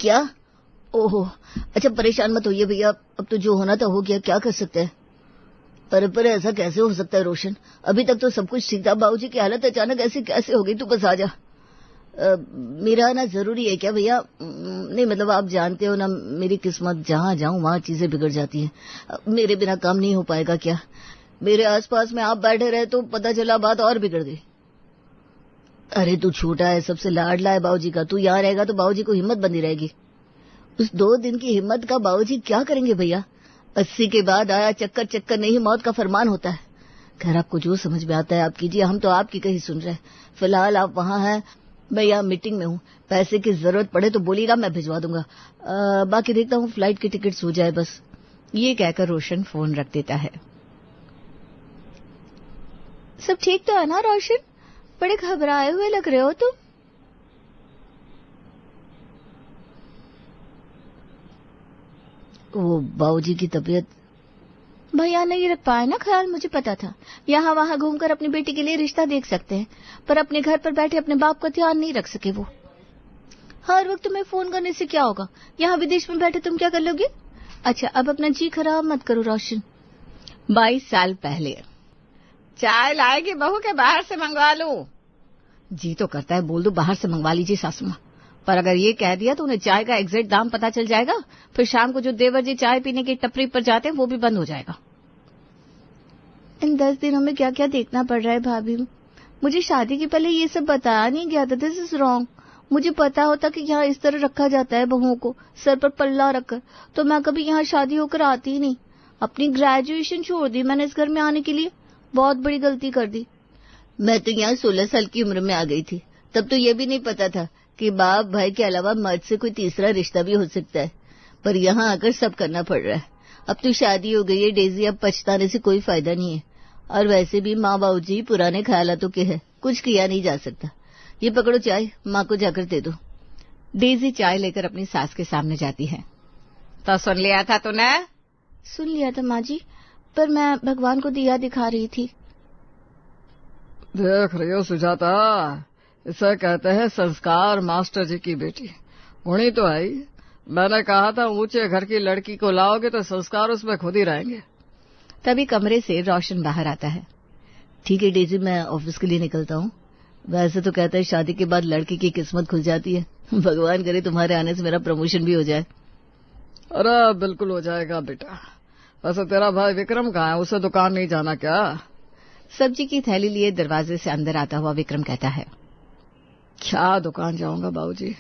क्या? ओहो, अच्छा परेशान मत होइए भैया, अब तो जो होना था हो गया, क्या कर सकते हैं। पर ऐसा कैसे हो सकता है रोशन? अभी तक तो सब कुछ ठीक था, बाबूजी की हालत अचानक ऐसी कैसे हो गई? तू बस आ जा। मेरा आना जरूरी है क्या भैया? नहीं मतलब आप जानते हो ना, मेरी किस्मत, जहां जाऊं वहां चीजें बिगड़ जाती हैं। मेरे बिना काम नहीं हो पाएगा क्या? मेरे आसपास में आप बैठे रहे तो पता चला बात और बिगड़ गई। अरे तू छोटा है, सबसे लाडला है बाबूजी का, तू यहाँ रहेगा तो बाबूजी को हिम्मत बंधी रहेगी। उस 2 दिन की हिम्मत का बाबूजी क्या करेंगे भैया? 80 के बाद आया चक्कर, चक्कर नहीं मौत का फरमान होता है। खैर आपको जो समझ में आता है आप कीजिए, हम तो आपकी कहीं सुन रहे हैं। फिलहाल आप वहां हैं, मैं यहाँ मीटिंग में हूँ। पैसे की जरूरत पड़े तो बोलिएगा, मैं भिजवा दूंगा। बाकी देखता हूँ फ्लाइट की टिकट्स हो जाए बस। ये कहकर रोशन फोन रख देता है। सब ठीक तो है ना रोशन? बड़े घबराए हुए लग रहे हो तुम। वो बाबूजी की तबीयत। भैया नहीं रख पाए ना ख्याल, मुझे पता था। यहाँ वहां घूमकर अपनी बेटी के लिए रिश्ता देख सकते हैं, पर अपने घर पर बैठे अपने बाप का ध्यान नहीं रख सके वो। हर वक्त तुम्हें फोन करने से क्या होगा? यहाँ विदेश में बैठे तुम क्या कर लोगे? अच्छा अब अपना जी खराब मत करो रोशन। 22 साल पहले। चाय लाएगी बहू के बाहर से मंगवा लूं? जी तो करता है बोल दो बाहर से मंगवा लीजिए सासू मां, पर अगर ये कह दिया तो उन्हें चाय का एग्जैक्ट दाम पता चल जाएगा। फिर शाम को जो देवर जी चाय पीने की टपरी पर जाते हैं वो भी बंद हो जाएगा। इन 10 दिनों में क्या क्या देखना पड़ रहा है भाभी। मुझे शादी के पहले ये सब बताया नहीं गया था। This is wrong. मुझे पता होता कि यहाँ इस तरह रखा जाता है बहुओं को, सर पर पल्ला रखकर, तो मैं कभी यहाँ शादी होकर आती ही नहीं। अपनी ग्रेजुएशन छोड़ दी मैंने इस घर में आने के लिए। बहुत बड़ी गलती कर दी। मैं तो यहाँ 16 साल की उम्र में आ गई थी, तब तो ये भी नहीं पता था कि बाप भाई के अलावा मर्द से कोई तीसरा रिश्ता भी हो सकता है। पर यहाँ आकर सब करना पड़ रहा है। अब तो शादी हो गई है डेजी, अब पछताने से कोई फायदा नहीं है। और वैसे भी माँ बाबूजी पुराने ख्यालातों के हैं, कुछ किया नहीं जा सकता। ये पकड़ो चाय, माँ को जाकर दे दो। डेजी चाय लेकर अपनी सास के सामने जाती है। तो सुन लिया था तूने? सुन लिया था माँ जी, पर मैं भगवान को दिया दिखा रही थी। देख रही हो सुजाता, इसे कहते हैं संस्कार मास्टर जी की बेटी। गुणी तो आई। मैंने कहा था ऊंचे घर की लड़की को लाओगे तो संस्कार उसमें खुद ही रहेंगे। तभी कमरे से रोशन बाहर आता है। ठीक है डेजी, मैं ऑफिस के लिए निकलता हूँ। वैसे तो कहता है शादी के बाद लड़की की किस्मत खुल जाती है। भगवान करे तुम्हारे आने से मेरा प्रमोशन भी हो जाए। अरे बिल्कुल हो जाएगा बेटा। वैसे तेरा भाई विक्रम कहाँ है? उसे दुकान नहीं जाना क्या? सब्जी की थैली लिए दरवाजे से अंदर आता हुआ विक्रम कहता है। क्या दुकान जाऊंगा बाबूजी,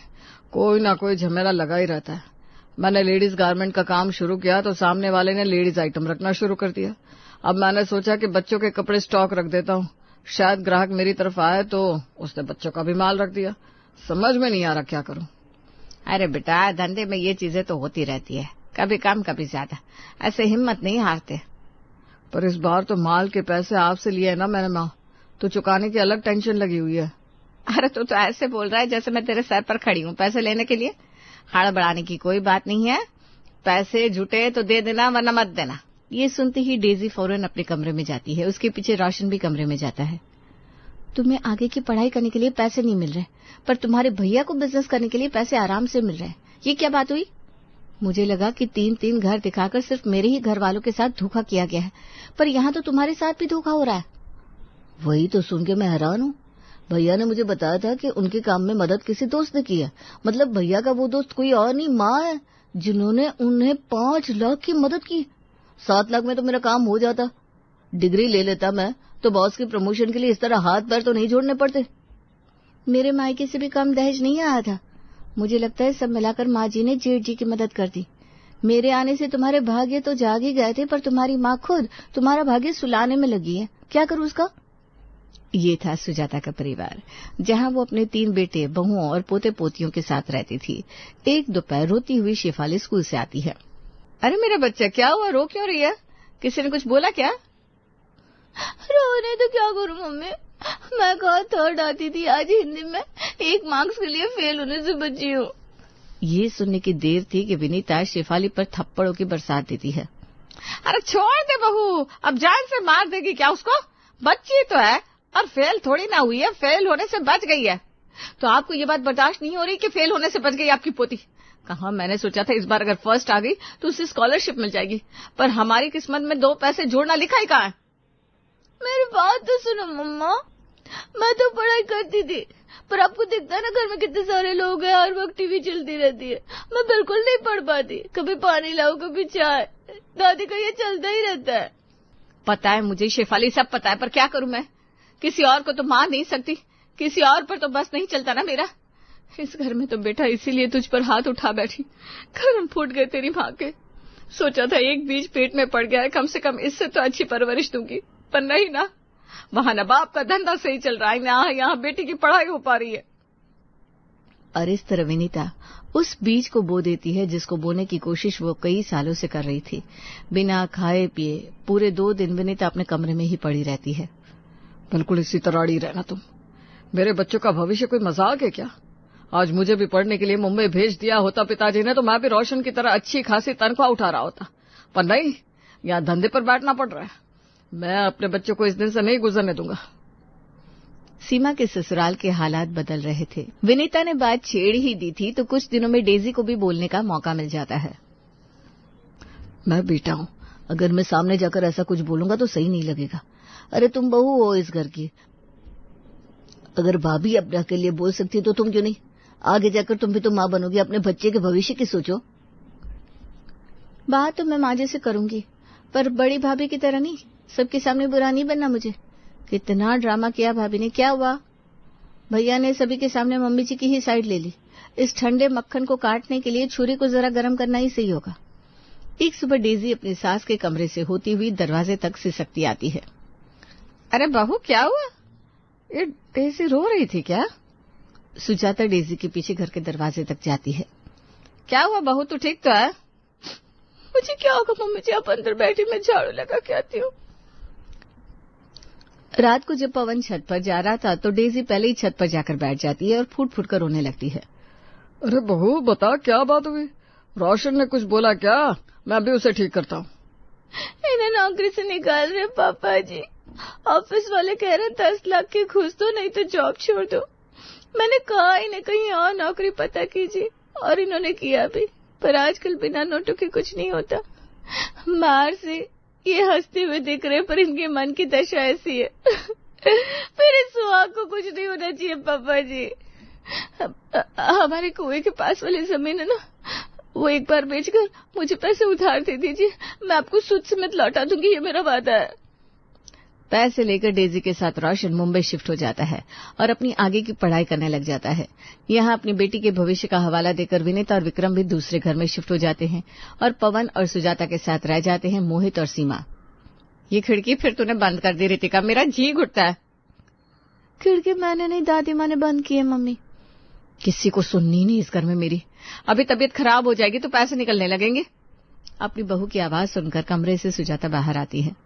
कोई ना कोई झमेला लगा ही रहता है। मैंने लेडीज गारमेंट का काम शुरू किया तो सामने वाले ने लेडीज आइटम रखना शुरू कर दिया। अब मैंने सोचा कि बच्चों के कपड़े स्टॉक रख देता हूँ, शायद ग्राहक मेरी तरफ आए, तो उसने बच्चों का भी माल रख दिया। समझ में नहीं आ रहा क्या करूं। अरे बेटा धंधे में ये चीजें तो होती रहती है, कभी कम कभी ज्यादा, ऐसे हिम्मत नहीं हारते। पर इस बार तो माल के पैसे आपसे लिए ना मैंने माँ, तो चुकाने की अलग टेंशन लगी हुई है। अरे तू तो ऐसे बोल रहा है जैसे मैं तेरे सर पर खड़ी हूँ पैसे लेने के लिए। हड़बड़ाने की कोई बात नहीं है, पैसे जुटे तो दे देना वरना मत देना। ये सुनते ही डेजी फौरन अपने कमरे में जाती है। उसके पीछे रोशन भी कमरे में जाता है। तुम्हें आगे की पढ़ाई करने के लिए पैसे नहीं मिल रहे, पर तुम्हारे भैया को बिजनेस करने के लिए पैसे आराम से मिल रहे हैं। ये क्या बात हुई? मुझे लगा कि 3-3 घर दिखाकर सिर्फ मेरे ही घर वालों के साथ धोखा किया गया है, पर यहाँ तो तुम्हारे साथ भी धोखा हो रहा है। वही तो सुन के मैं हैरान हूँ। भैया ने मुझे बताया था कि उनके काम में मदद किसी दोस्त ने की है। मतलब भैया का वो दोस्त कोई और नहीं, माँ है, जिन्होंने उन्हें 5 लाख की मदद की। 7 लाख में तो मेरा काम हो जाता। डिग्री ले लेता मैं तो बॉस के प्रमोशन के लिए इस तरह हाथ पैर तो नहीं जोड़ने पड़ते। मेरे मायके से भी कम दहेज नहीं आया था। मुझे लगता है सब मिलाकर माँ जी ने जेठ जी की मदद कर दी। मेरे आने से तुम्हारे भाग्य तो जाग ही गए थे, पर तुम्हारी माँ खुद तुम्हारा भाग्य सुलाने में लगी है। क्या करूँ उसका? ये था सुजाता का परिवार, जहाँ वो अपने 3 बेटे, बहुओं और पोते पोतियों के साथ रहती थी। एक दोपहर रोती हुई शेफाली स्कूल से आती है। अरे मेरा बच्चा क्या हुआ, रो क्यों रही है? किसी ने कुछ बोला क्या? रोने तो क्या करूं मम्मी, मैं कहा 3rd आती थी, आज हिंदी में 1 मार्क्स के लिए फेल होने से बची हूँ। ये सुनने की देर थी कि विनीता शेफाली पर थप्पड़ों की बरसात देती है। अरे छोड़ दे बहू, अब जान से मार देगी क्या उसको? बच्ची तो है और फेल थोड़ी ना हुई है, फेल होने से बच गई है। तो आपको ये बात बर्दाश्त नहीं हो रही कि फेल होने से बच गई आपकी पोती? कहा, मैंने सोचा था इस बार अगर फर्स्ट आ गई तो उसे स्कॉलरशिप मिल जाएगी, पर हमारी किस्मत में 2 पैसे जोड़ना लिखा ही कहाँ है? मेरी बात तो सुनो मम्मा, मैं तो पढ़ाई करती थी, पर आपको दिखता है ना घर में कितने सारे लोग हैं, हर वक्त टीवी चलती रहती है, मैं बिल्कुल नहीं पढ़ पाती। कभी पानी लाओ, कभी चाय, दादी का ये चलता ही रहता है। पता है मुझे शेफाली, सब पता है, पर क्या करूं मैं? किसी और को तो मार नहीं सकती, किसी और पर तो बस नहीं चलता ना मेरा। इस घर में तो बेटा इसीलिए तुझ पर हाथ उठा बैठी, कर्म फूट गए तेरी माँ के। सोचा था एक बीज पेट में पड़ गया है, कम से कम इससे तो अच्छी परवरिश दूंगी, पर नहीं ना, वहां न बाप का धंधा सही चल रहा है, ना यहाँ बेटी की पढ़ाई हो पा रही है। और इस तरह विनीता उस बीज को बो देती है जिसको बोने की कोशिश वो कई सालों से कर रही थी। बिना खाए पिए पूरे 2 दिन विनीता अपने कमरे में ही पड़ी रहती है। बिल्कुल इसी तरह अड़ी रहना तुम। मेरे बच्चों का भविष्य कोई मजाक है क्या? आज मुझे भी पढ़ने के लिए मुंबई भेज दिया होता पिताजी ने तो मैं भी रोशन की तरह अच्छी खासी तनख्वाह उठा रहा होता, पर नहीं, यहाँ धंधे पर बैठना पड़ रहा है। मैं अपने बच्चों को इस दिन से नहीं गुजरने दूंगा। सीमा के ससुराल के हालात बदल रहे थे। विनीता ने बात छेड़ ही दी थी तो कुछ दिनों में डेजी को भी बोलने का मौका मिल जाता है। मैं बेटा हूं, अगर मैं सामने जाकर ऐसा कुछ बोलूंगा तो सही नहीं लगेगा। अरे तुम बहू हो इस घर की, अगर भाभी अपने के लिए बोल सकती तो तुम क्यों नहीं? आगे जाकर तुम भी तो माँ बनोगी, अपने बच्चे के भविष्य की सोचो। बात तो मैं माँ जैसे करूंगी, पर बड़ी भाभी की तरह नहीं, सबके सामने बुरा नहीं बनना मुझे। कितना ड्रामा किया भाभी ने, क्या हुआ? भैया ने सभी के सामने मम्मी जी की ही साइड ले ली। इस ठंडे मक्खन को काटने के लिए छुरी को जरा गर्म करना ही सही होगा। एक सुबह डेजी अपनी सास के कमरे से होती हुई दरवाजे तक सिसकती आती है। अरे बहू क्या हुआ? ये डेजी रो रही थी क्या? सुजाता डेजी के पीछे घर के दरवाजे तक जाती है। क्या हुआ बहू, तू ठीक तो है? मुझे क्या होगा मम्मी जी, आप अंदर बैठी, मैं झाड़ू लगा के आती हूँ। रात को जब पवन छत पर जा रहा था तो डेजी पहले ही छत पर जाकर बैठ जाती है और फूट फूट कर रोने लगती है। अरे बहू बता क्या बात हुई? रोशन ने कुछ बोला क्या? मैं अभी उसे ठीक करता हूँ। इन्हें नौकरी से निकाल रहे पापा जी। ऑफिस वाले कह रहे 10 लाख की घूस दो, नहीं तो जॉब छोड़ दो। मैंने कहा इन्हें कहीं और नौकरी पता कीजिए, और इन्होंने किया भी, पर आजकल बिना नोटों के कुछ नहीं होता। बाहर से ये हंसते हुए दिख रहे, पर इनके मन की दशा ऐसी है। मेरे सुहाग को कुछ नहीं होना चाहिए पापा जी। हमारे कुएं के पास वाली जमीन है ना, वो एक बार बेचकर मुझे पैसे उधार दे दीजिए, मैं आपको सूद समेत लौटा दूंगी, ये मेरा वादा है। पैसे लेकर डेजी के साथ रोशन मुंबई शिफ्ट हो जाता है और अपनी आगे की पढ़ाई करने लग जाता है। यहाँ अपनी बेटी के भविष्य का हवाला देकर विनीता और विक्रम भी दूसरे घर में शिफ्ट हो जाते हैं और पवन और सुजाता के साथ रह जाते हैं मोहित और सीमा। ये खिड़की फिर तूने बंद कर दी रितिका, मेरा जी घुटता है। खिड़की मैंने नहीं, दादी माँ ने बंद की है मम्मी। किसी को सुननी नहीं इस घर में मेरी। अभी तबीयत खराब हो जाएगी तो पैसे निकलने लगेंगे। अपनी बहू की आवाज सुनकर कमरे से सुजाता बाहर आती है।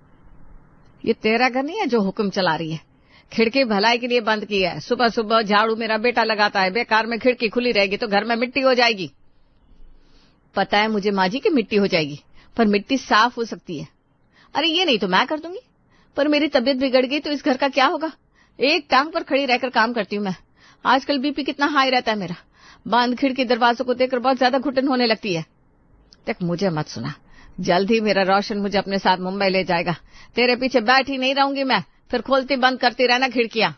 ये तेरा घर नहीं है जो हुक्म चला रही है? खिड़की भलाई के लिए बंद की है। सुबह सुबह झाड़ू मेरा बेटा लगाता है, बेकार में खिड़की खुली रहेगी तो घर में मिट्टी हो जाएगी। पता है मुझे माँ जी की मिट्टी हो जाएगी, पर मिट्टी साफ हो सकती है। अरे ये नहीं तो मैं कर दूंगी, पर मेरी तबीयत बिगड़ गई तो इस घर का क्या होगा? एक टांग पर खड़ी रहकर काम करती हूँ मैं। आजकल बीपी कितना हाई रहता है मेरा। बंद खिड़की दरवाजों को देखकर बहुत ज्यादा घुटन होने लगती है। देख मुझे मत सुना, जल्द ही मेरा रोशन मुझे अपने साथ मुंबई ले जाएगा। तेरे पीछे बैठी नहीं रहूंगी मैं, फिर खोलती बंद करती रहना खिड़कियां।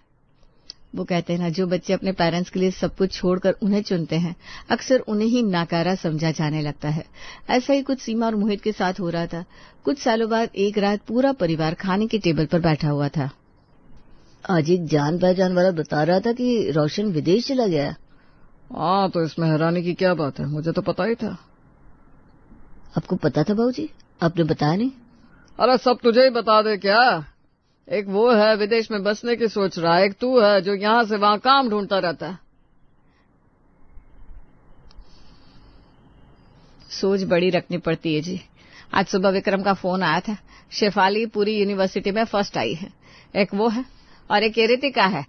वो कहते हैं ना, जो बच्चे अपने पेरेंट्स के लिए सब कुछ छोड़कर उन्हें चुनते हैं अक्सर उन्हें ही नाकारा समझा जाने लगता है। ऐसा ही कुछ सीमा और मोहित के साथ हो रहा था। कुछ सालों बाद एक रात पूरा परिवार खाने के टेबल पर बैठा हुआ था। आज एक जान पहचान वाला बता रहा था कि रोशन विदेश चला गया। हाँ, तो इसमें हैरानी की क्या बात है, मुझे तो पता ही था। आपको पता था बाबूजी, आपने बताया नहीं? अरे सब तुझे ही बता दे क्या? एक वो है विदेश में बसने की सोच रहा है, एक तू है जो यहाँ से वहाँ काम ढूंढता रहता है। सोच बड़ी रखनी पड़ती है जी। आज सुबह विक्रम का फोन आया था, शेफाली पूरी यूनिवर्सिटी में फर्स्ट आई है। एक वो है और एक रितिका है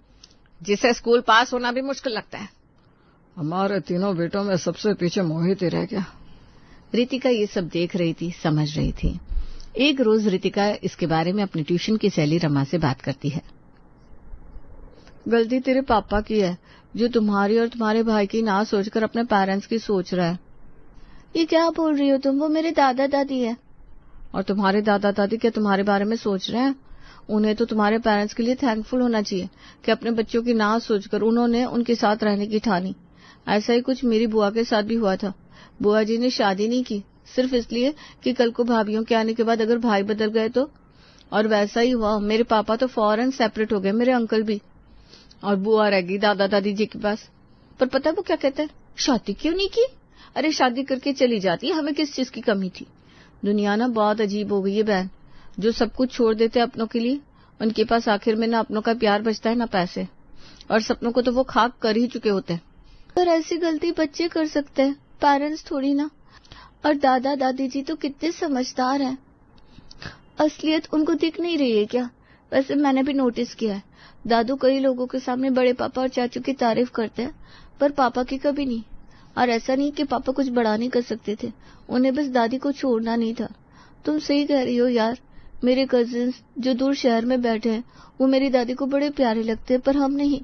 जिसे स्कूल पास होना भी मुश्किल लगता है। हमारे तीनों बेटों में सबसे पीछे मोहित ही रह गया। रितिका ये सब देख रही थी, समझ रही थी। एक रोज रितिका इसके बारे में अपनी ट्यूशन की सहेली रमा से बात करती है। गलती तेरे पापा की है, जो तुम्हारी और तुम्हारे भाई की ना सोचकर अपने पेरेंट्स की सोच रहा है। ये क्या बोल रही हो तुम? वो मेरे दादा दादी है। और तुम्हारे दादा दादी क्या तुम्हारे बारे में सोच रहे हैं? उन्हें तो तुम्हारे पेरेंट्स के लिए थैंकफुल होना चाहिए कि अपने बच्चों की ना सोचकर उन्होंने उनके साथ रहने की ठानी। ऐसा ही कुछ मेरी बुआ के साथ भी हुआ था। बुआ जी ने शादी नहीं की सिर्फ इसलिए कि कल को भाभीियों के आने के बाद अगर भाई बदल गए तो। और वैसा ही हुआ। मेरे पापा तो फौरन सेपरेट हो गए, मेरे अंकल भी, और बुआ रह गई दादा दादी जी के पास। पर पता वो क्या कहते हैं, शादी क्यों नहीं की? अरे शादी करके चली जाती, हमें किस चीज की कमी थी। दुनिया ना बहुत अजीब हो गई है बहन। जो सब कुछ छोड़ देते अपनों के लिए, उनके पास आखिर में ना अपनों का प्यार बचता है ना पैसे, और सपनों को तो वो खाक कर ही चुके होते हैं। पर ऐसी गलती बच्चे कर सकते हैं, पेरेंट्स थोड़ी ना। और दादा दादी जी तो कितने समझदार हैं। असलियत उनको दिख नहीं रही है क्या? वैसे मैंने भी नोटिस किया है, दादू कई लोगों के सामने बड़े पापा और चाचू की तारीफ करते हैं, पर पापा की कभी नहीं। और ऐसा नहीं कि पापा कुछ बड़ा नहीं कर सकते थे, उन्हें बस दादी को छोड़ना नहीं था। तुम सही कह रही हो यार। मेरे कजिन्स जो दूर शहर में बैठे हैं, वो मेरी दादी को बड़े प्यारे लगते हैं, पर हम नहीं।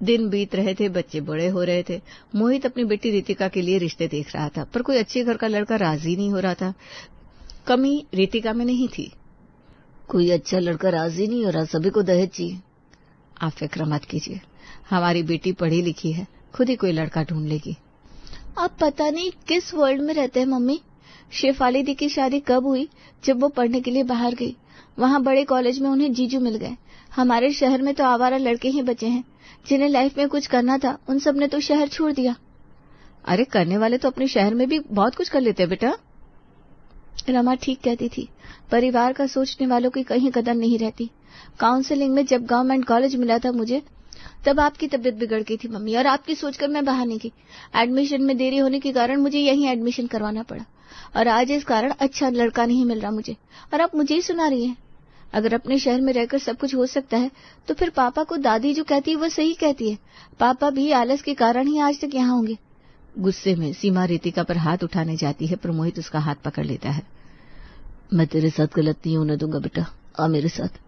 दिन बीत रहे थे, बच्चे बड़े हो रहे थे। मोहित अपनी बेटी रितिका के लिए रिश्ते देख रहा था, पर कोई अच्छे घर का लड़का राजी नहीं हो रहा था। कमी रितिका में नहीं थी। कोई अच्छा लड़का राजी नहीं हो रहा, सभी को दहेज चाहिए। आप फिक्र मत कीजिए, हमारी बेटी पढ़ी लिखी है, खुद ही कोई लड़का ढूंढ लेगी। आप पता नहीं किस वर्ल्ड में रहते हैं मम्मी। शेफाली दी की शादी कब हुई? जब वो पढ़ने के लिए बाहर गई। वहाँ बड़े कॉलेज में उन्हें जीजू मिल गए। हमारे शहर में तो आवारा लड़के ही बचे हैं जिन्हें लाइफ में कुछ करना था, उन सब ने तो शहर छोड़ दिया। अरे करने वाले तो अपने शहर में भी बहुत कुछ कर लेते हैं बेटा। रमा ठीक कहती थी, परिवार का सोचने वालों की कहीं कदर नहीं रहती। काउंसलिंग में जब गवर्नमेंट कॉलेज मिला था मुझे, तब आपकी तबीयत बिगड़ गई थी मम्मी, और आपकी सोचकर मैं बाहर नहीं गई। एडमिशन में देरी होने के कारण मुझे यहीं एडमिशन करवाना पड़ा, और आज इस कारण अच्छा लड़का नहीं मिल रहा मुझे, और आप मुझे ही सुना रही हैं। अगर अपने शहर में रहकर सब कुछ हो सकता है, तो फिर पापा को दादी जो कहती है वो सही कहती है। पापा भी आलस के कारण ही आज तक यहाँ होंगे। गुस्से में सीमा रितिका पर हाथ उठाने जाती है, पर मोहित उसका हाथ पकड़ लेता है। मैं तेरे साथ गलत नहीं होने दूंगा बेटा, आ मेरे साथ।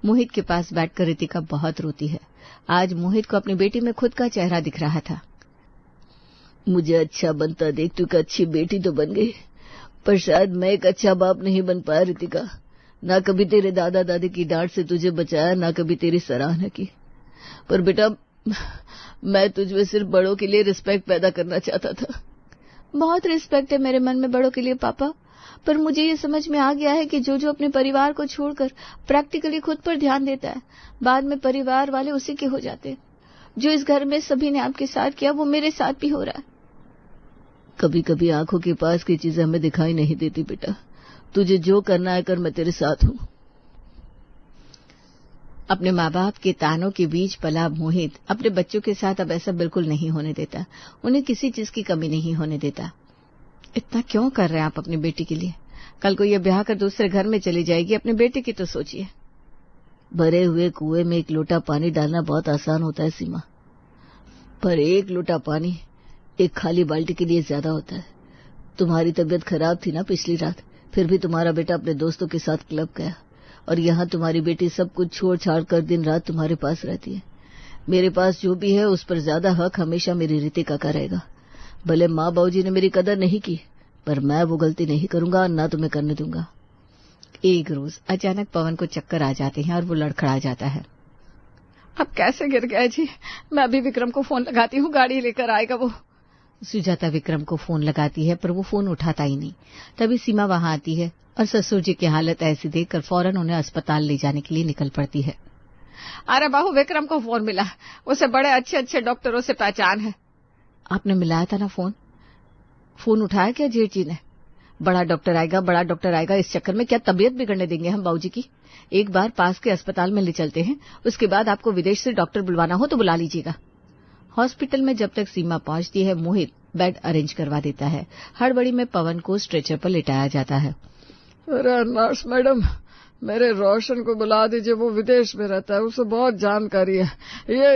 मोहित के पास बैठकर रितिका बहुत रोती है। आज मोहित को अपनी बेटी में खुद का चेहरा दिख रहा था। मुझे अच्छा बनता देख तू एक अच्छी बेटी तो बन गई, पर शायद मैं एक अच्छा बाप नहीं बन पाया रितिका। ना कभी तेरे दादा दादी की डांट से तुझे बचाया, ना कभी तेरी सराहना की। पर बेटा मैं तुझमें सिर्फ बड़ों के लिए रिस्पेक्ट पैदा करना चाहता था। बहुत रिस्पेक्ट है मेरे मन में बड़ों के लिए पापा, पर मुझे ये समझ में आ गया है कि जो अपने परिवार को छोड़कर प्रैक्टिकली खुद पर ध्यान देता है, बाद में परिवार वाले उसी के हो जाते हैं। जो इस घर में सभी ने आपके साथ किया, वो मेरे साथ भी हो रहा है। कभी कभी आंखों के पास की चीजें हमें दिखाई नहीं देती बेटा। तुझे जो करना है कर, मैं तेरे साथ हूँ। अपने माँ बाप के तानों के बीच पला मोहित अपने बच्चों के साथ अब ऐसा बिल्कुल नहीं होने देता। उन्हें किसी चीज की कमी नहीं होने देता। इतना क्यों कर रहे हैं आप अपनी बेटी के लिए? कल को ये ब्याह कर दूसरे घर में चली जाएगी, अपने बेटे की तो सोचिए। भरे हुए कुएं में एक लोटा पानी डालना बहुत आसान होता है सीमा, पर एक लोटा पानी एक खाली बाल्टी के लिए ज्यादा होता है। तुम्हारी तबीयत खराब थी ना पिछली रात, फिर भी तुम्हारा बेटा अपने दोस्तों के साथ क्लब गया, और यहाँ तुम्हारी बेटी सब कुछ छोड़ छाड़ कर दिन रात तुम्हारे पास रहती है। मेरे पास जो भी है उस पर ज्यादा हक हमेशा मेरी रितिका का रहेगा। भले माँ बाबूजी ने मेरी कदर नहीं की, पर मैं वो गलती नहीं करूंगा, ना तुम्हें करने दूंगा। एक रोज अचानक पवन को चक्कर आ जाते हैं और वो लड़खड़ा जाता है। अब कैसे गिर गया जी? मैं अभी विक्रम को फोन लगाती हूँ, गाड़ी लेकर आएगा वो। सुजाता विक्रम को फोन लगाती है, पर वो फोन उठाता ही नहीं। तभी सीमा वहां आती है और ससुर जी की हालत ऐसी देखकर फौरन उन्हें अस्पताल ले जाने के लिए निकल पड़ती है। अरे बाबू, विक्रम को फोन मिला, उसे बड़े अच्छे अच्छे डॉक्टरों से पहचान है। आपने मिलाया था ना फोन? फोन उठाया क्या जेठ जी ने? बड़ा डॉक्टर आएगा, बड़ा डॉक्टर आएगा, इस चक्कर में क्या तबीयत बिगड़ने देंगे हम बाबूजी की? एक बार पास के अस्पताल में ले चलते हैं, उसके बाद आपको विदेश से डॉक्टर बुलवाना हो तो बुला लीजिएगा। हॉस्पिटल में जब तक सीमा पहुंचती है, मोहित बेड अरेंज करवा देता है। हड़बड़ी में पवन को स्ट्रेचर पर लिटाया जाता है। अरे नर्स मैडम, मेरे रोशन को बुला दीजिए, वो विदेश में रहता है, उसे बहुत जानकारी है।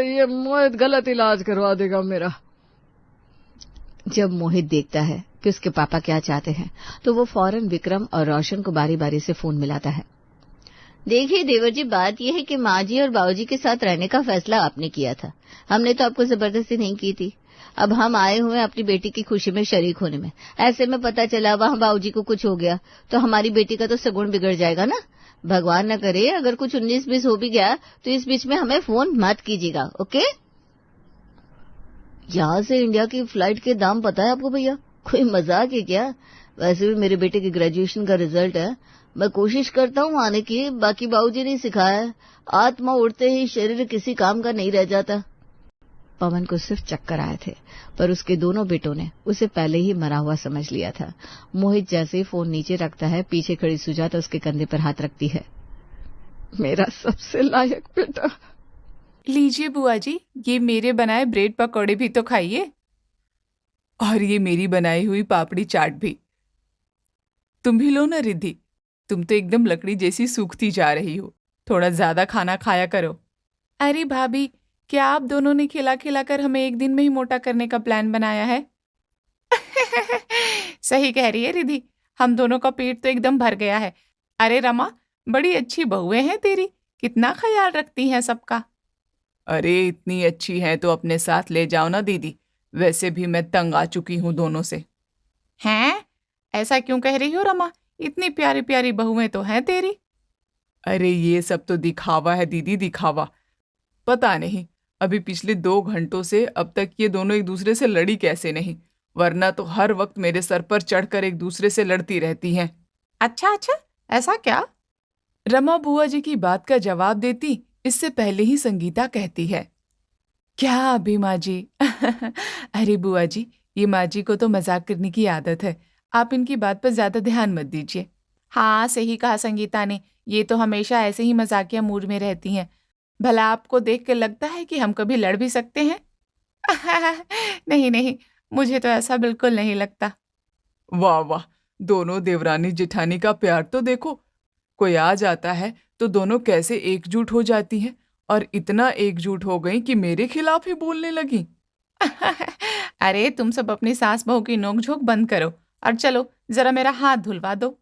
ये मोहित गलत इलाज करवा देगा मेरा। जब मोहित देखता है कि उसके पापा क्या चाहते हैं, तो वो फौरन विक्रम और रोशन को बारी बारी से फोन मिलाता है। देखिए देवर जी, बात यह है कि माँ जी और बाबूजी के साथ रहने का फैसला आपने किया था, हमने तो आपको जबरदस्ती नहीं की थी। अब हम आए हुए हैं अपनी बेटी की खुशी में शरीक होने में। ऐसे में पता चला वहाँ बाबूजी को कुछ हो गया तो हमारी बेटी का तो सगुन बिगड़ जाएगा ना। भगवान न करे अगर कुछ 19-20 हो भी गया तो इस बीच में हमें फोन मत कीजिएगा, ओके? यहाँ से इंडिया की फ्लाइट के दाम पता है आपको भैया? कोई मजाक है क्या? वैसे भी मेरे बेटे की ग्रेजुएशन का रिजल्ट है, मैं कोशिश करता हूँ आने की, बाकी बाबूजी ने सिखाया है, आत्मा उड़ते ही शरीर किसी काम का नहीं रह जाता। पवन को सिर्फ चक्कर आए थे, पर उसके दोनों बेटों ने उसे पहले ही मरा हुआ समझ लिया था। मोहित जैसे ही फोन नीचे रखता है, पीछे खड़ी सुजाता उसके कंधे पर हाथ रखती है। मेरा सबसे लायक बेटा। लीजिए बुआ जी, ये मेरे बनाए ब्रेड पकौड़े भी तो खाइए, और ये मेरी बनाई हुई पापड़ी चाट भी। तुम भी लो ना रिद्धि, तुम तो एकदम लकड़ी जैसी सूखती जा रही हो, थोड़ा ज्यादा खाना खाया करो। अरे भाभी, क्या आप दोनों ने खिला खिला कर हमें एक दिन में ही मोटा करने का प्लान बनाया है? सही कह रही है रिद्धि, हम दोनों का पेट तो एकदम भर गया है। अरे रमा, बड़ी अच्छी बहुएं हैं तेरी, कितना ख्याल रखती हैं सबका। अरे इतनी अच्छी है तो अपने साथ ले जाओ ना दीदी, वैसे भी मैं तंग आ चुकी हूँ दोनों से। हैं? ऐसा क्यों कह रही हो रमा, इतनी प्यारी प्यारी बहुएं तो हैं तेरी। अरे ये सब तो दिखावा है दीदी, दिखावा। पता नहीं अभी पिछले 2 घंटों से अब तक ये दोनों एक दूसरे से लड़ी कैसे नहीं, वरना तो हर वक्त मेरे सर पर चढ़कर एक दूसरे से लड़ती रहती हैं। अच्छा अच्छा, ऐसा क्या? रमा बुआ जी की बात का जवाब देती इससे पहले ही संगीता कहती है, क्या अभी माँ जी? अरे बुआ जी, ये माँ जी को तो मजाक करने की आदत है, आप इनकी बात पर ज्यादा ध्यान मत दीजिए। हाँ सही कहा संगीता ने, ये तो हमेशा ऐसे ही मजाकिया मूड में रहती हैं। भला आपको देख के लगता है कि हम कभी लड़ भी सकते हैं? नहीं नहीं, मुझे तो ऐसा बिल्कुल नहीं लगता। वाह वाह, दोनों देवरानी जेठानी का प्यार तो देखो, कोई आ जाता है तो दोनों कैसे एकजुट हो जाती हैं, और इतना एकजुट हो गई कि मेरे खिलाफ ही बोलने लगी। अरे तुम सब अपनी सास बहू की नोकझोंक बंद करो और चलो जरा मेरा हाथ धुलवा दो।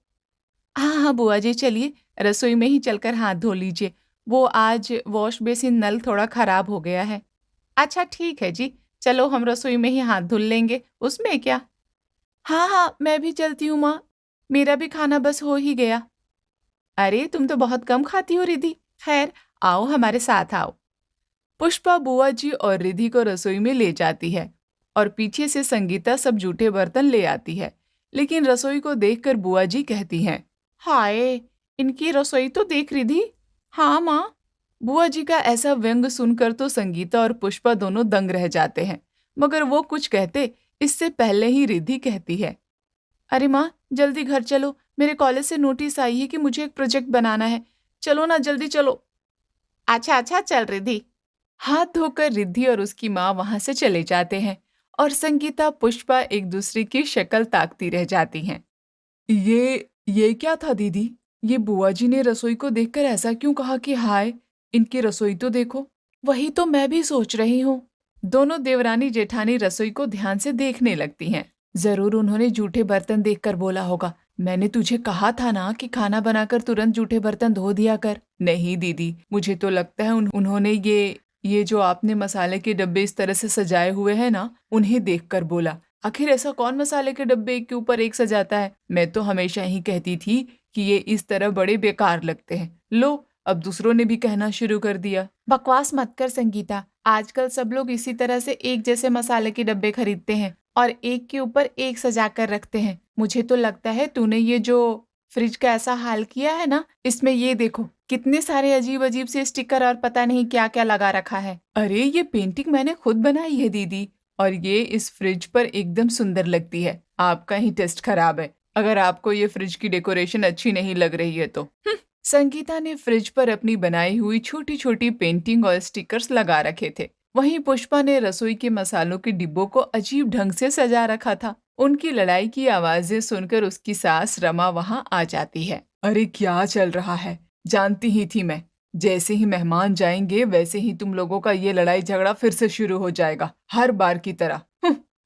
हाँ हाँ बुआ जी, चलिए रसोई में ही चलकर हाथ धो लीजिए, वो आज वॉश बेसिन नल थोड़ा खराब हो गया है। अच्छा ठीक है जी, चलो हम रसोई में ही हाथ धुल लेंगे, उसमें क्या। हाँ हाँ मैं भी चलती हूँ माँ, मेरा भी खाना बस हो ही गया। अरे तुम तो बहुत कम खाती हो रिद्धि, खैर आओ हमारे साथ आओ। पुष्पा बुआ जी और रिद्धि को रसोई में ले जाती है और पीछे से संगीता सब जूठे बर्तन ले आती है, लेकिन रसोई को देखकर बुआ जी कहती हैं, हाय इनकी रसोई तो देख रिद्धि। हाँ माँ। बुआ जी का ऐसा व्यंग सुनकर तो संगीता और पुष्पा दोनों दंग रह जाते हैं, मगर वो कुछ कहते इससे पहले ही रिद्धि कहती है, अरे माँ जल्दी घर चलो, मेरे कॉलेज से नोटिस आई है कि मुझे एक प्रोजेक्ट बनाना है, चलो ना जल्दी चलो। अच्छा अच्छा चल रिद्धि। हाथ धोकर रिद्धि और उसकी माँ वहां से चले जाते हैं और संगीता पुष्पा एक दूसरे की शक्ल ताकती रह जाती हैं। ये क्या था दीदी, ये बुआ जी ने रसोई को देखकर ऐसा क्यों कहा कि हाय इनकी रसोई तो देखो? वही तो मैं भी सोच रही हूँ। दोनों देवरानी जेठानी रसोई को ध्यान से देखने लगती हैं। जरूर उन्होंने जूठे बर्तन देखकर बोला होगा, मैंने तुझे कहा था ना कि खाना बनाकर तुरंत जूठे बर्तन धो दिया कर। नहीं दीदी, मुझे तो लगता है उन्होंने ये जो आपने मसाले के डब्बे इस तरह से सजाए हुए हैं ना, उन्हें देखकर बोला। आखिर ऐसा कौन मसाले के डब्बे एक के ऊपर एक सजाता है? मैं तो हमेशा ही कहती थी कि ये इस तरह बड़े बेकार लगते हैं। लो अब दूसरों ने भी कहना शुरू कर दिया। बकवास मत कर संगीता, आजकल सब लोग इसी तरह से एक जैसे मसाले के डब्बे खरीदते हैं और एक के ऊपर एक सजा कर रखते हैं। मुझे तो लगता है तूने ये जो फ्रिज का ऐसा हाल किया है ना, इसमें ये देखो कितने सारे अजीब अजीब से स्टिकर और पता नहीं क्या क्या लगा रखा है। अरे ये पेंटिंग मैंने खुद बनाई है दीदी, और ये इस फ्रिज पर एकदम सुंदर लगती है। आपका ही टेस्ट खराब है अगर आपको ये फ्रिज की डेकोरेशन अच्छी नहीं लग रही है तो। संगीता ने फ्रिज पर अपनी बनाई हुई छोटी छोटी पेंटिंग और स्टिकर्स लगा रखे थे। वहीं पुष्पा ने रसोई के मसालों के डिब्बों को अजीब ढंग से सजा रखा था। उनकी लड़ाई की आवाजें सुनकर उसकी सास रमा वहां आ जाती है। अरे क्या चल रहा है? जानती ही थी मैं, जैसे ही मेहमान जाएंगे वैसे ही तुम लोगों का ये लड़ाई झगड़ा फिर से शुरू हो जाएगा, हर बार की तरह।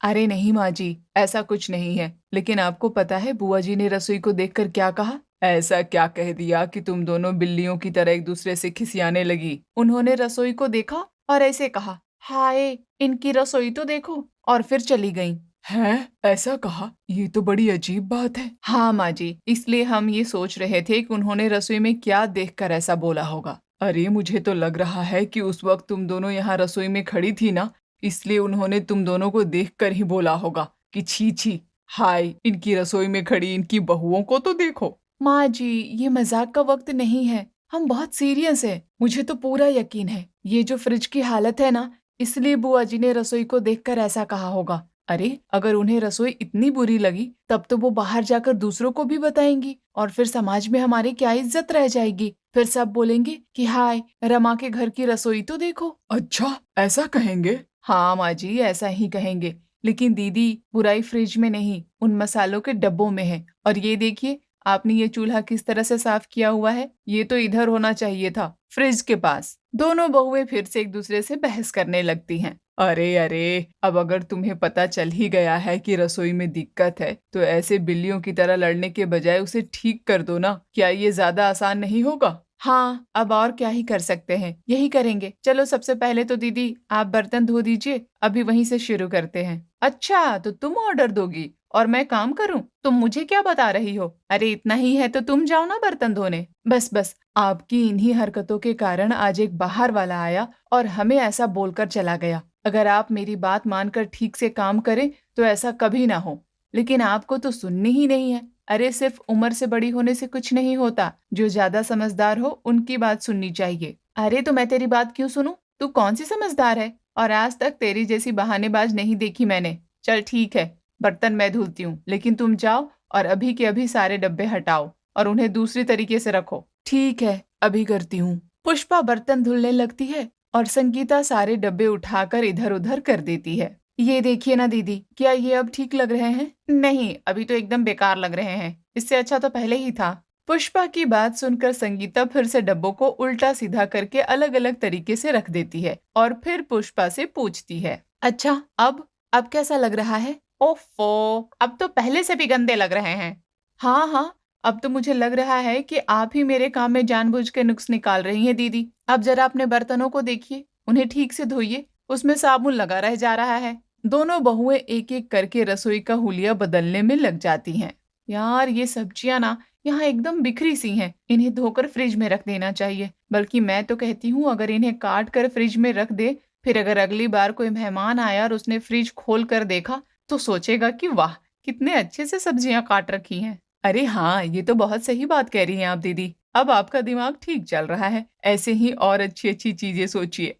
अरे नहीं माँ जी, ऐसा कुछ नहीं है। लेकिन आपको पता है बुआ जी ने रसोई को देखकर क्या कहा? ऐसा क्या कह दिया कि तुम दोनों बिल्लियों की तरह एक दूसरे से खिसियाने लगी? उन्होंने रसोई को देखा और ऐसे कहा, हाय इनकी रसोई तो देखो, और फिर चली गईं। है? ऐसा कहा? ये तो बड़ी अजीब बात है। हाँ माँ जी, इसलिए हम ये सोच रहे थे कि उन्होंने रसोई में क्या देखकर ऐसा बोला होगा। अरे मुझे तो लग रहा है कि उस वक्त तुम दोनों यहाँ रसोई में खड़ी थी ना, इसलिए उन्होंने तुम दोनों को देखकर ही बोला होगा कि छी छी, हाय इनकी रसोई में खड़ी इनकी बहुओं को तो देखो। माँ जी, ये मजाक का वक्त नहीं है, हम बहुत सीरियस हैं। मुझे तो पूरा यकीन है ये जो फ्रिज की हालत है ना, इसलिए बुआ जी ने रसोई को देखकर ऐसा कहा होगा। अरे अगर उन्हें रसोई इतनी बुरी लगी तब तो वो बाहर जाकर दूसरों को भी बताएंगी और फिर समाज में हमारी क्या इज्जत रह जाएगी। फिर सब बोलेंगे कि हाय रमा के घर की रसोई तो देखो। अच्छा, ऐसा कहेंगे? हाँ माँ जी, ऐसा ही कहेंगे। लेकिन दीदी, बुराई फ्रिज में नहीं, उन मसालों के डब्बों में है। और ये देखिए, आपने ये चूल्हा किस तरह से साफ किया हुआ है, ये तो इधर होना चाहिए था, फ्रिज के पास। दोनों बहुएं फिर से एक दूसरे से बहस करने लगती हैं। अरे अरे, अब अगर तुम्हें पता चल ही गया है कि रसोई में दिक्कत है तो ऐसे बिल्लियों की तरह लड़ने के बजाय उसे ठीक कर दो ना। क्या ये ज्यादा आसान नहीं होगा? हाँ, अब और क्या ही कर सकते हैं, यही करेंगे। चलो सबसे पहले तो दीदी आप बर्तन धो दीजिए, अभी वहीं से शुरू करते हैं। अच्छा, तो तुम ऑर्डर दोगी और मैं काम करूं? तुम मुझे क्या बता रही हो? अरे इतना ही है तो तुम जाओ ना बर्तन धोने। बस बस, आपकी इन्हीं हरकतों के कारण आज एक बाहर वाला आया और हमें ऐसा बोलकर चला गया। अगर आप मेरी बात मानकर ठीक से काम करें तो ऐसा कभी ना हो, लेकिन आपको तो सुननी ही नहीं है। अरे सिर्फ उम्र से बड़ी होने से कुछ नहीं होता, जो ज्यादा समझदार हो उनकी बात सुननी चाहिए। अरे तो मैं तेरी बात क्यों सुनूं? तू कौन सी समझदार है, और आज तक तेरी जैसी बहानेबाज नहीं देखी मैंने। चल ठीक है, बर्तन मैं धुलती हूँ, लेकिन तुम जाओ और अभी के अभी सारे डब्बे हटाओ और उन्हें दूसरी तरीके से रखो। ठीक है, अभी करती हूँ। पुष्पा बर्तन धुलने लगती है और संगीता सारे डब्बे उठाकर इधर उधर कर देती है। ये देखिए ना दीदी, क्या ये अब ठीक लग रहे हैं? नहीं, अभी तो एकदम बेकार लग रहे हैं, इससे अच्छा तो पहले ही था। पुष्पा की बात सुनकर संगीता फिर से डब्बों को उल्टा सीधा करके अलग अलग तरीके से रख देती है और फिर पुष्पा से पूछती है, अच्छा अब कैसा लग रहा है? ओफो, अब तो पहले से भी गंदे लग रहे हैं। हाँ हाँ, अब तो मुझे लग रहा है कि आप ही मेरे काम में जानबूझ के नुक्स निकाल रही हैं दीदी। अब जरा अपने बर्तनों को देखिए, उन्हें ठीक से धोइए, उसमें साबुन लगा रह जा रहा है। दोनों बहुएं एक एक करके रसोई का हुलिया बदलने में लग जाती हैं। यार ये सब्जियां ना यहाँ एकदम बिखरी सी हैं, इन्हें धोकर फ्रिज में रख देना चाहिए। बल्कि मैं तो कहती हूँ अगर इन्हें काट कर फ्रिज में रख दे, फिर अगर अगली बार कोई मेहमान आया और उसने फ्रिज खोल कर देखा तो सोचेगा कि वाह कितने अच्छे से सब्जियां काट रखी हैं। अरे हाँ, ये तो बहुत सही बात कह रही हैं आप दीदी, अब आपका दिमाग ठीक चल रहा है, ऐसे ही और अच्छी अच्छी चीजें सोचिए।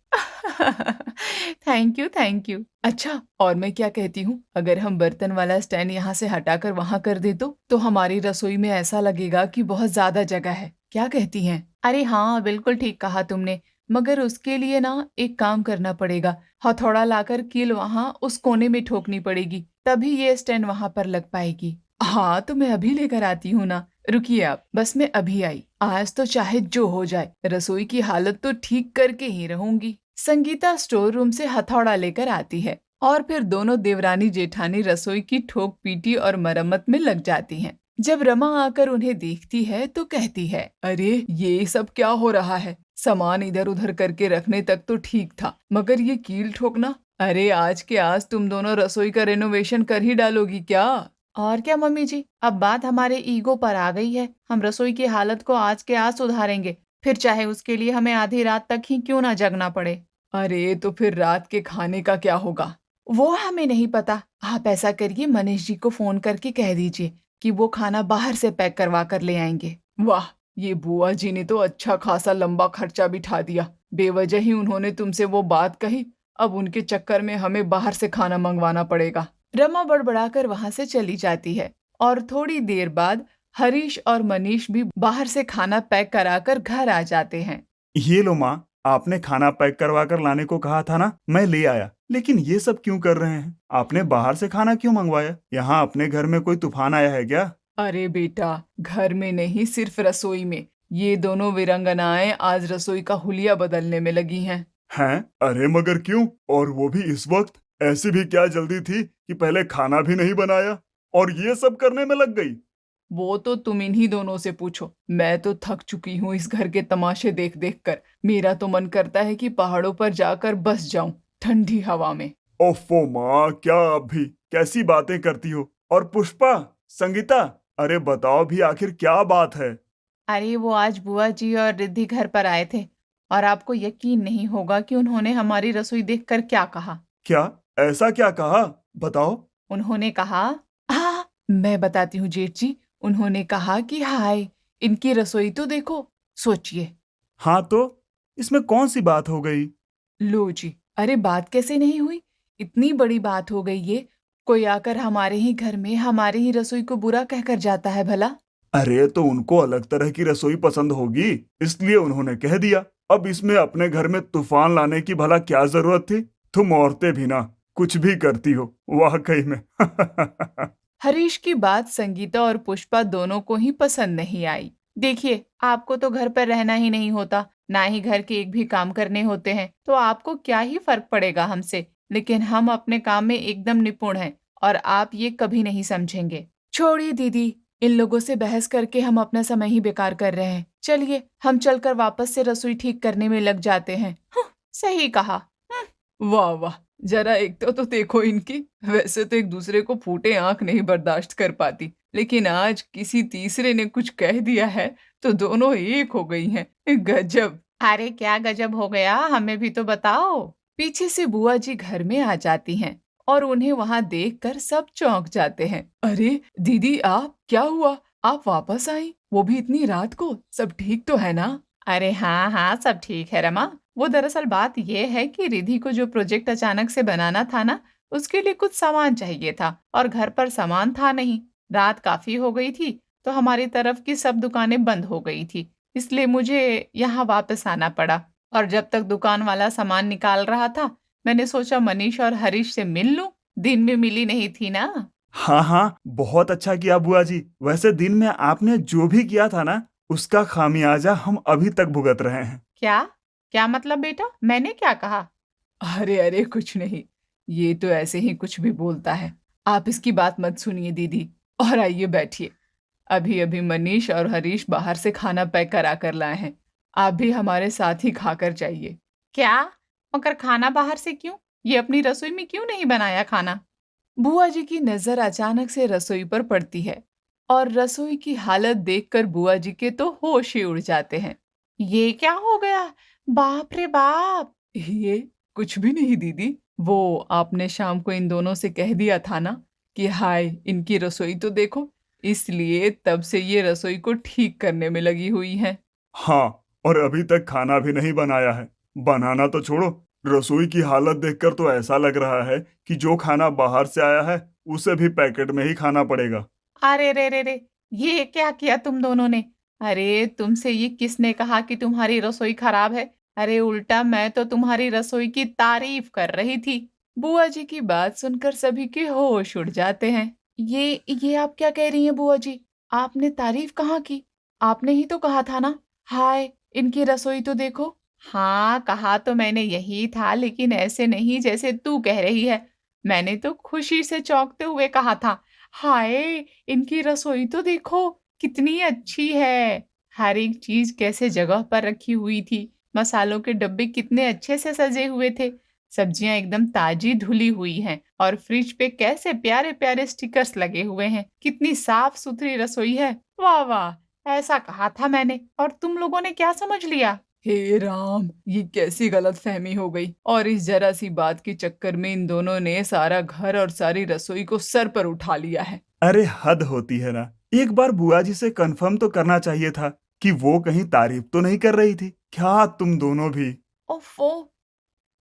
Thank you. अच्छा, और मैं क्या कहती हूँ, अगर हम बर्तन वाला स्टैंड यहाँ से हटाकर वहाँ कर दे तो हमारी रसोई में ऐसा लगेगा कि बहुत ज्यादा जगह है। क्या कहती हैं? अरे हाँ, बिल्कुल ठीक कहा तुमने, मगर उसके लिए ना एक काम करना पड़ेगा, हथौड़ा लाकर कील वहाँ उस कोने में ठोकनी पड़ेगी, तभी ये स्टैंड वहाँ पर लग पाएगी। हाँ तो मैं अभी लेकर आती हूँ ना, रुकिए आप, बस मैं अभी आई। आज तो चाहे जो हो जाए, रसोई की हालत तो ठीक करके ही रहूंगी। संगीता स्टोर रूम से हथौड़ा लेकर आती है और फिर दोनों देवरानी जेठानी रसोई की ठोक पीटी और मरम्मत में लग जाती हैं। जब रमा आकर उन्हें देखती है तो कहती है, अरे ये सब क्या हो रहा है? सामान इधर उधर करके रखने तक तो ठीक था, मगर ये कील ठोकना? अरे आज के आज तुम दोनों रसोई का रेनोवेशन कर ही डालोगी क्या? और क्या मम्मी जी, अब बात हमारे ईगो पर आ गई है, हम रसोई की हालत को आज के आज सुधारेंगे, फिर चाहे उसके लिए हमें आधी रात तक ही क्यों ना जगना पड़े। अरे तो फिर रात के खाने का क्या होगा? वो हमें नहीं पता, आप ऐसा करिए, मनीष जी को फोन करके कह दीजिए कि वो खाना बाहर से पैक करवा कर ले आएंगे। वाह, ये बुआ जी ने तो अच्छा खासा लंबा खर्चा बिठा दिया, बेवजह ही उन्होंने तुमसे वो बात कही, अब उनके चक्कर में हमें बाहर से खाना मंगवाना पड़ेगा। रमा बड़बड़ाकर वहां से चली जाती है और थोड़ी देर बाद हरीश और मनीष भी बाहर से खाना पैक कराकर घर आ जाते हैं। ये लो माँ, आपने खाना पैक करवा कर लाने को कहा था ना, मैं ले आया। लेकिन ये सब क्यों कर रहे हैं? आपने बाहर से खाना क्यों मंगवाया? यहाँ अपने घर में कोई तूफान आया है क्या? अरे बेटा, घर में नहीं, सिर्फ रसोई में। ये दोनों वीरंगनाएं आज रसोई का हुलिया बदलने में लगी हैं। हैं? अरे मगर क्यों? और वो भी इस वक्त? ऐसी भी क्या जल्दी थी कि पहले खाना भी नहीं बनाया और ये सब करने में लग गई? वो तो तुम इन्हीं दोनों से पूछो। मैं तो थक चुकी हूँ इस घर के तमाशे देख देख कर। मेरा तो मन करता है कि पहाड़ों पर जाकर बस जाऊं ठंडी हवा में। ओफो माँ, क्या आप भी कैसी बातें करती हो। और पुष्पा, संगीता, अरे बताओ भी आखिर क्या बात है। अरे वो आज बुआ जी और रिद्धि घर पर आए थे और आपको यकीन नहीं होगा कि उन्होंने हमारी रसोई देखकर क्या कहा। क्या? ऐसा क्या कहा? बताओ। उन्होंने कहा, मैं बताती हूँ जेठ जी। उन्होंने कहा कि हाय, इनकी रसोई तो देखो। सोचिए। हाँ तो इसमें कौन सी बात हो गई? लो जी, अरे बात कैसे नहीं हुई, इतनी बड़ी बात हो गई ये। कोई आकर हमारे ही घर में हमारी ही रसोई को बुरा कहकर जाता है भला। अरे तो उनको अलग तरह की रसोई पसंद होगी, इसलिए उन्होंने कह दिया। अब इसमें अपने घर में तूफान लाने की भला क्या जरूरत थी? तुम औरतें भी ना कुछ भी करती हो, वाकई में। हरीश की बात संगीता और पुष्पा दोनों को ही पसंद नहीं आई। देखिए, आपको तो घर पर रहना ही नहीं होता, ना ही घर के एक भी काम करने होते हैं, तो आपको क्या ही फर्क पड़ेगा हमसे। लेकिन हम अपने काम में एकदम निपुण हैं और आप ये कभी नहीं समझेंगे। छोड़िए दीदी, इन लोगों से बहस करके हम अपना समय ही बेकार कर रहे हैं। चलिए हम चलकर वापस से रसोई ठीक करने में लग जाते हैं। सही कहा। वाह वाह, जरा एक तो देखो इनकी। वैसे तो एक दूसरे को फूटे आंख नहीं बर्दाश्त कर पाती, लेकिन आज किसी तीसरे ने कुछ कह दिया है तो दोनों एक हो गई हैं। गजब। अरे क्या गजब हो गया, हमें भी तो बताओ। पीछे से बुआ जी घर में आ जाती हैं और उन्हें वहां देखकर सब चौंक जाते हैं। अरे दीदी, आप क्या हुआ? आप वापस आई, वो भी इतनी रात को? सब ठीक तो है ना? अरे हाँ हाँ, सब ठीक है रमा। वो दरअसल बात ये है कि रिधि को जो प्रोजेक्ट अचानक से बनाना था ना, उसके लिए कुछ सामान चाहिए था और घर पर सामान था नहीं। रात काफी हो गई थी तो हमारी तरफ की सब दुकानें बंद हो गई थी, इसलिए मुझे यहाँ वापस आना पड़ा। और जब तक दुकान वाला सामान निकाल रहा था, मैंने सोचा मनीष और हरीश से मिल लूं। दिन में मिली नहीं थी ना। हाँ हाँ, बहुत अच्छा किया बुआ जी। वैसे दिन में आपने जो भी किया था ना, उसका खामियाजा हम अभी तक भुगत रहे हैं। क्या क्या मतलब बेटा? मैंने क्या कहा? अरे अरे कुछ नहीं, ये तो ऐसे ही कुछ भी बोलता है। आप इसकी बात मत सुनिए दीदी, और आइए बैठिए। अभी अभी मनीष और हरीश बाहर से खाना पैक करा कर लाए हैं, आप भी हमारे साथ ही खाकर जाइए। क्या? मगर खाना बाहर से क्यों? ये अपनी रसोई में क्यों नहीं बनाया खाना? बुआ जी की नजर अचानक से रसोई पर पड़ती है और रसोई की हालत देखकर बुआ जी के तो होश ही उड़ जाते हैं। ये क्या हो गया? बाप रे बाप! ये कुछ भी नहीं दीदी, वो आपने शाम को इन दोनों से कह दिया था ना कि हाय, इनकी रसोई तो देखो, इसलिए तब से ये रसोई को ठीक करने में लगी हुई है। हाँ, और अभी तक खाना भी नहीं बनाया है। बनाना तो छोड़ो, रसोई की हालत देखकर तो ऐसा लग रहा है कि जो खाना बाहर से आया है उसे भी पैकेट में ही खाना पड़ेगा। अरे रे रे रे, ये क्या किया तुम दोनों ने? अरे तुमसे ये किसने कहा कि तुम्हारी रसोई खराब है? अरे उल्टा मैं तो तुम्हारी रसोई की तारीफ कर रही थी। बुआ जी की बात सुनकर सभी के होश उड़ जाते हैं। ये आप क्या कह रही हैं बुआ जी? आपने तारीफ कहाँ की? आपने ही तो कहा था ना, हाय इनकी रसोई तो देखो। हाँ, कहा तो मैंने यही था, लेकिन ऐसे नहीं जैसे तू कह रही है। मैंने तो खुशी से चौंकते हुए कहा था, हाय इनकी रसोई तो देखो कितनी अच्छी है। हर एक चीज कैसे जगह पर रखी हुई थी, मसालों के डब्बे कितने अच्छे से सजे हुए थे, सब्जियां एकदम ताजी धुली हुई हैं और फ्रिज पे कैसे प्यारे प्यारे स्टिकर्स लगे हुए हैं। कितनी साफ सुथरी रसोई है। वाह वाह, ऐसा कहा था मैंने और तुम लोगों ने क्या समझ लिया? हे राम, ये कैसी गलत फहमी हो गई, और इस जरा सी बात के चक्कर में इन दोनों ने सारा घर और सारी रसोई को सर पर उठा लिया है। अरे हद होती है ना। एक बार बुआ जी से कंफर्म तो करना चाहिए था कि वो कहीं तारीफ तो नहीं कर रही थी। क्या तुम दोनों भी? ओफो,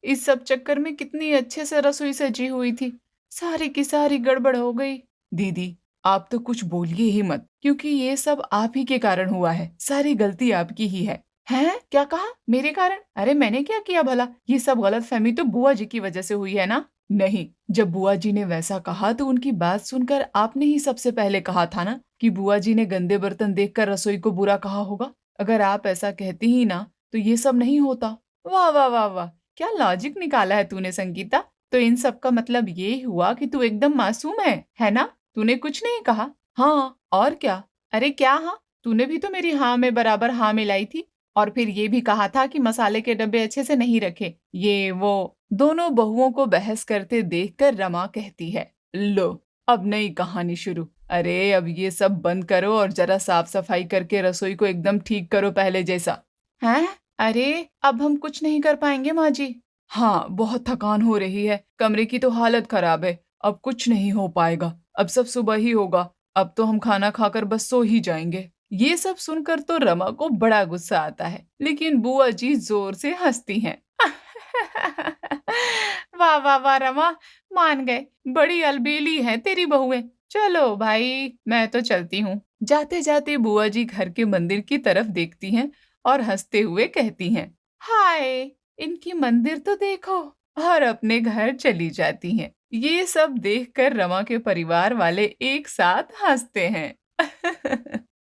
इस सब चक्कर में कितनी अच्छे से रसोई सजी हुई थी, सारी की सारी गड़बड़ हो गई। दीदी आप तो कुछ बोलिए ही मत, क्योंकि ये सब आप ही के कारण हुआ है। सारी गलती आपकी ही है। हैं? क्या कहा? मेरे कारण? अरे मैंने क्या किया भला? ये सब गलतफहमी तो बुआ जी की वजह से हुई है ना? नहीं, जब बुआ जी ने वैसा कहा तो उनकी बात सुनकर आपने ही सबसे पहले कहा था ना कि बुआ जी ने गंदे बर्तन देखकर रसोई को बुरा कहा होगा। अगर आप ऐसा कहती ही ना तो ये सब नहीं होता। वाह वाह वाह वाह, क्या लॉजिक निकाला है तूने संगीता। तो इन सब का मतलब ये हुआ कि तू एकदम मासूम है ना? तूने कुछ नहीं कहा। हाँ और क्या, अरे क्या हाँ, तूने भी तो मेरी हाँ में बराबर हाँ मिलाई थी और फिर ये भी कहा था कि मसाले के डब्बे अच्छे से नहीं रखे, ये वो। दोनों बहुओं को बहस करते देखकर रमा कहती है, लो अब नई कहानी शुरू। अरे अब ये सब बंद करो और जरा साफ सफाई करके रसोई को एकदम ठीक करो पहले जैसा। हैं? अरे अब हम कुछ नहीं कर पाएंगे माँ जी। हाँ, बहुत थकान हो रही है, कमरे की तो हालत खराब है, अब कुछ नहीं हो पाएगा, अब सब सुबह ही होगा, अब तो हम खाना खाकर बस सो ही जाएंगे। ये सब सुनकर तो रमा को बड़ा गुस्सा आता है, लेकिन बुआ जी जोर से हंसती हैं। वाह वाह वाह रमा, मान गए, बड़ी अलबेली है तेरी बहुएं। चलो भाई मैं तो चलती हूँ। जाते जाते बुआ जी घर के मंदिर की तरफ देखती हैं और हंसते हुए कहती हैं, हाय इनकी मंदिर तो देखो, और अपने घर चली जाती हैं। ये सब देखकर रमा के परिवार वाले एक साथ हंसते हैं।